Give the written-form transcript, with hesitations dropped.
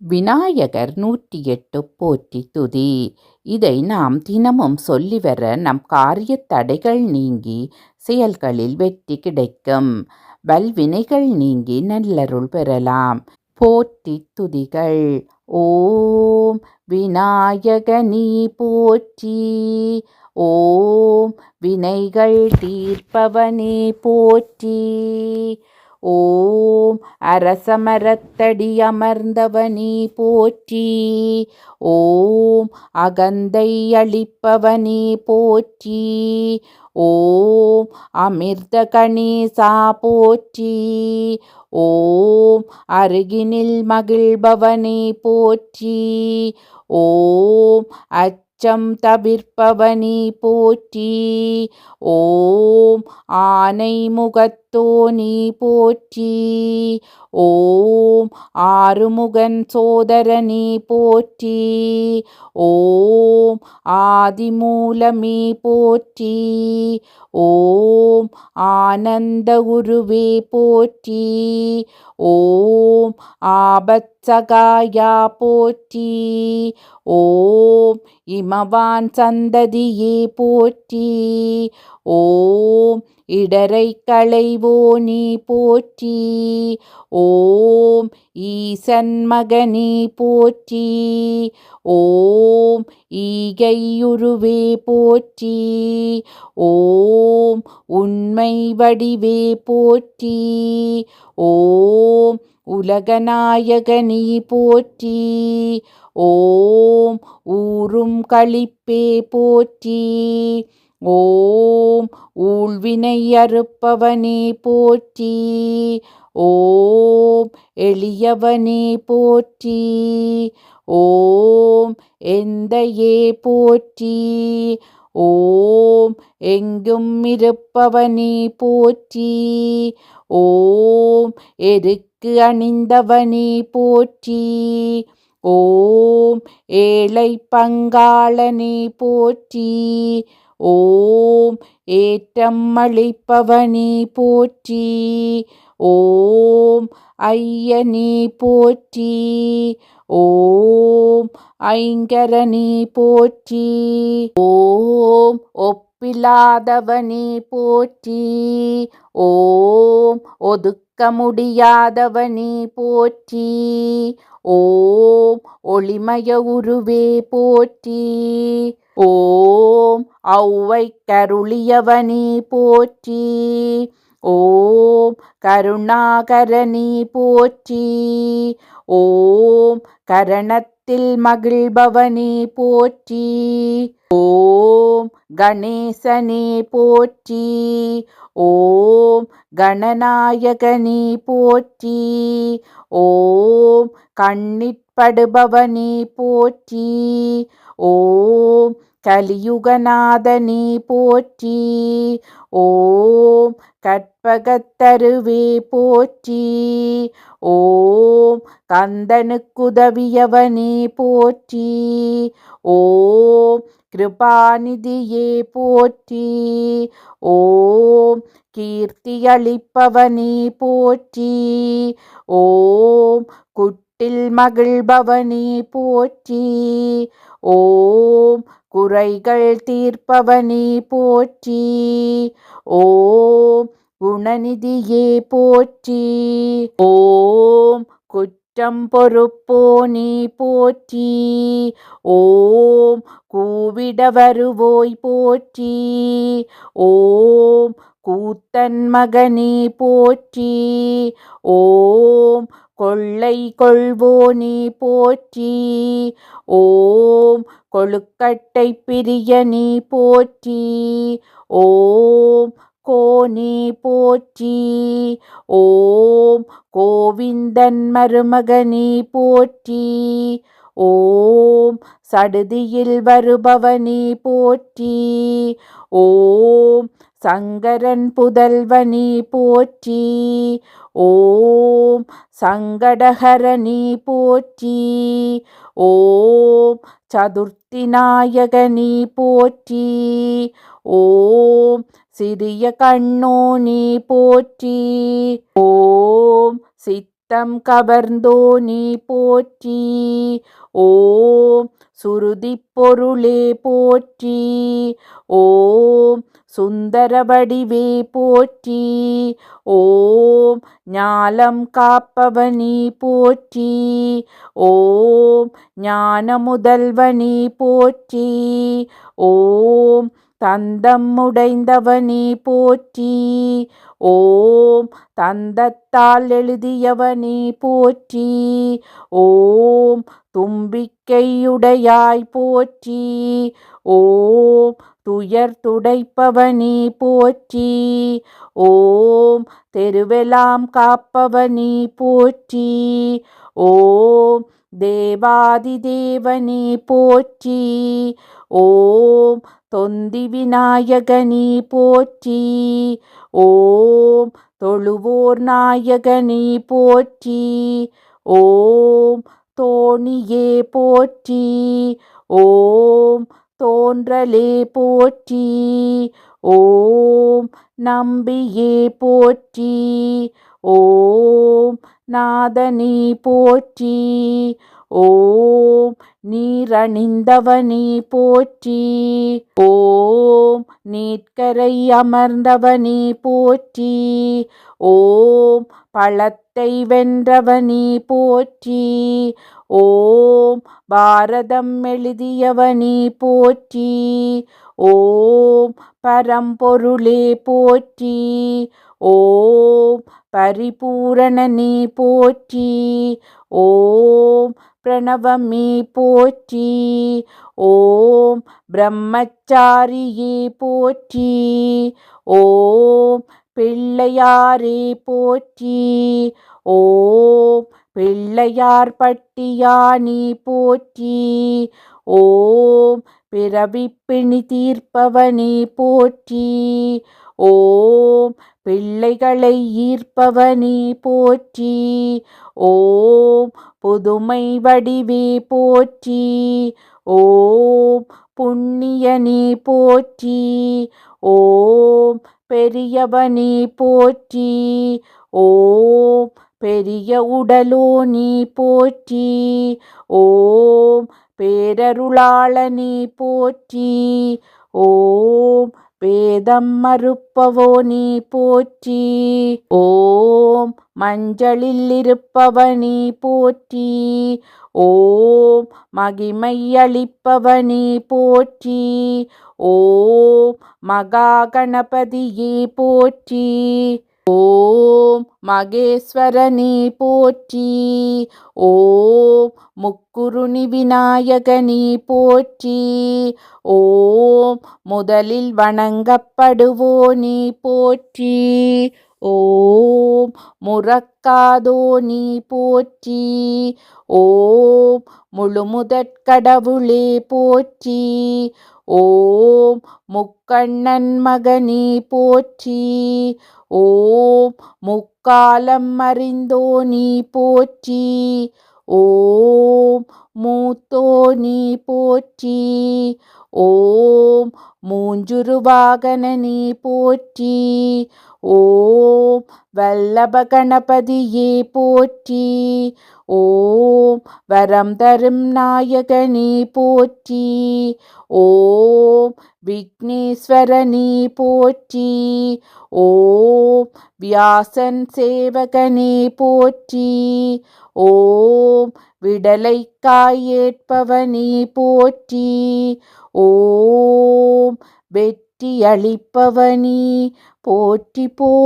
விநாயகர் 108 போற்றி துதி. இதை நாம் தினமும் சொல்லி வர நம் காரிய தடைகள் நீங்கி செயல்களில் வெற்றி கிடைக்கும். வல்வினைகள் நீங்கி நல்லருள் பெறலாம். போற்றி துதிகள். ஓம் விநாயகனே போற்றி. ஓம் வினைகள் தீர்ப்பவனே போற்றி. ஓம் அரசமரத்தடி அமர்ந்தவனே போற்றி. ஓம் அகந்தை அளிப்பவனே போற்றி. ஓம் அமிர்த கணேசா போற்றி. ஓம் அருகினில் மகிழ்பவனே போற்றி. ஓம் அச்சம் தவிர்ப்பவனே போற்றி. ஓம் ஆனை முகத்தோனே போற்றி. ஓம் ஆறுமுகன் சோதரனே போற்றி. ஓம் ஆதிமூலமே போற்றி. ஓம் ஆனந்த குருவே போற்றி. ஓம் ஆபத்சகாயா போற்றி. ஓம் இமவான் சந்ததியே போற்றி. ஓம் இடரை களைவோனே போற்றி. ஓம் ஈசன் மகனே போற்றி. ஓம் ஈகையுருவே போற்றி. ஓம் உண்மை வடிவே போற்றி. ஓம் உலகநாயகனே போற்றி. ஓம் ஊரும் களிப்பே போற்றி. ஓம் ஊழ்வினை அறுப்பவனே போற்றி. ஓம் எளியவனே போற்றி. ஓம் எந்தையே போற்றி. ஓம் எங்கும் இருப்பவனே போற்றி. ஓம் எருக்கு அணிந்தவனே போற்றி. ஓம் ஏழை பங்காளனே போற்றி. ஓம் ஏற்றம் அளிப்பவனே போற்றி. ஓம் ஐயனே போற்றி. ஓம் ஐங்கரனே போற்றி. ஓம் ஒப்பில்லாதவனே போற்றி. ஓம் ஒதுக்க முடியாதவனே போற்றி. ஓம் ஒளிமய உருவே போற்றி. ஓம் ஔவை கருளியவனே போற்றி. ஓம் கருணாகரனே போற்றி. ஓம் கரணத்தில் மகிழ்பவனே போற்றி. ஓம் கணேசனே போற்றி. ஓம் கணநாயகனே போற்றி. ஓம் கண்ணிற்படுபவனே போற்றி. ஓம் கலியுகநாதனே போற்றி. ஓம் கற்பகத்தருவே போற்றி. ஓம் கந்தனுக்குதவியவனே போற்றி. ஓம் கிருபாநிதியே போற்றி. ஓம் கீர்த்தியளிப்பவனே போற்றி. ஓம் குட்டில் மகிழ்பவனே போற்றி. ஓம் குறைகள் தீர்ப்பவனே போற்றி. ஓம் குணநிதியே போற்றி. ஓம் குற்றம் பொறுப்போனே போற்றி. ஓம் கூவிட வருவோய் போற்றி. ஓம் கூத்தன் மகனே போற்றி. ஓம் கொள்ளை கொள்வோனே போற்றி. ஓம் கொழுக்கட்டை பிரியனே போற்றி. ஓம் கோனே போற்றி. ஓம் கோவிந்தன் மருமகனே போற்றி. ஓம் சடுதியில் வருபவனே போற்றி. ஓம் சங்கரன் புதல்வனே போற்றி. ஓம் சங்கடஹரனே போற்றி. ஓம் சதுர்த்தி நாயகனே போற்றி. ஓம் சிறிய கண்ணோனே போற்றி. ஓம் சித்த சித்தம் கவர்ந்தோனே போற்றி. ஓம் சுருதிப் பொருளே போற்றி. ஓம் சுந்தர வடிவே போற்றி. ஓம் ஞாலம் காப்பவனே போற்றி. ஓம் ஞான முதல்வனே போற்றி. ஓம் தந்தம் உடைந்தவனே போற்றி. ஓம் தந்தத்தால் எழுதியவனே போற்றி. ஓம் தும்பிக்கையுடையாய் போற்றி. ஓம் துயர் துடைப்பவனே போற்றி. ஓம் தெருவெல்லாம் காப்பவனே போற்றி. ஓம் தேவாதி தேவனே போற்றி. ஓம் தொந்தி விநாயகனே போற்றி. ஓம் தொழுவோர் நாயகனே போற்றி. ஓம் தோணியே போற்றி. ஓம் தோன்றலே போற்றி. ஓம் நம்பியே போற்றி. ஓம் நாதனே போற்றி. ஓம் நீரணிந்தவனே போற்றி. ஓம் நீட்கரை அமர்ந்தவனே போற்றி. ஓம் பழத்தை வென்றவனே போற்றி. ஓம் பாரதம் எழுதியவனே போற்றி. ஓம் பரம்பொருளே போற்றி. ஓம் பரிபூரணனே போற்றி. ஓம் பிரணவமே போற்றி. ஓம் பிரம்மச்சாரியே போற்றி. ஓம் பிள்ளையாரே போற்றி. ஓம் பிள்ளையார் பட்டியானே போற்றி. ஓம் பிறவிப்பிணி தீர்ப்பவனே போற்றி. ஓம் பிள்ளைகளை ஈர்ப்பவனே போற்றி. ஓம் புதுமை வடிவே போற்றி. ஓம் புண்ணியனே போற்றி. ஓம் பெரியவனே போற்றி. ஓம் பெரிய உடலோனே போற்றி. ஓம் பேரருளாளனே போற்றி. ஓம் வேதம் மறுப்பவோனே போற்றி. ஓம் மஞ்சளில் இருப்பவனே போற்றி. ஓம் மகிமை அளிப்பவனே போற்றி. ஓம் மகா கணபதியே போற்றி. ஓம் மகேஸ்வரனே போற்றி. ஓம் முக்குருணி விநாயகனே போற்றி. ஓம் முதலில் வணங்கப்படுவோனே போற்றி. ஓம் முறக்காதோனே போற்றி. ஓம் முழுமுதற்கடவுளே போற்றி. ஓம் முக்கண்ணன் மகனே போற்றி. ஓம் முக்காலம் அறிந்தோனே போற்றி. ஓம் மூத்தோனே போற்றி. ஓம் மூஞ்சுருவாகனனே போற்றி. ஓம் வல்லப கணபதியே போற்றி. ஓம் வரம் தரும் நாயகனே போற்றி. ஓம் விக்னேஸ்வரனே போற்றி. ஓம் வியாசன் சேவகனே போற்றி. ஓம் விடலைக்காய் ஏற்பவனே போற்றி. ஓம் வெற்றி அளிப்பவனே போற்றி போற்றி.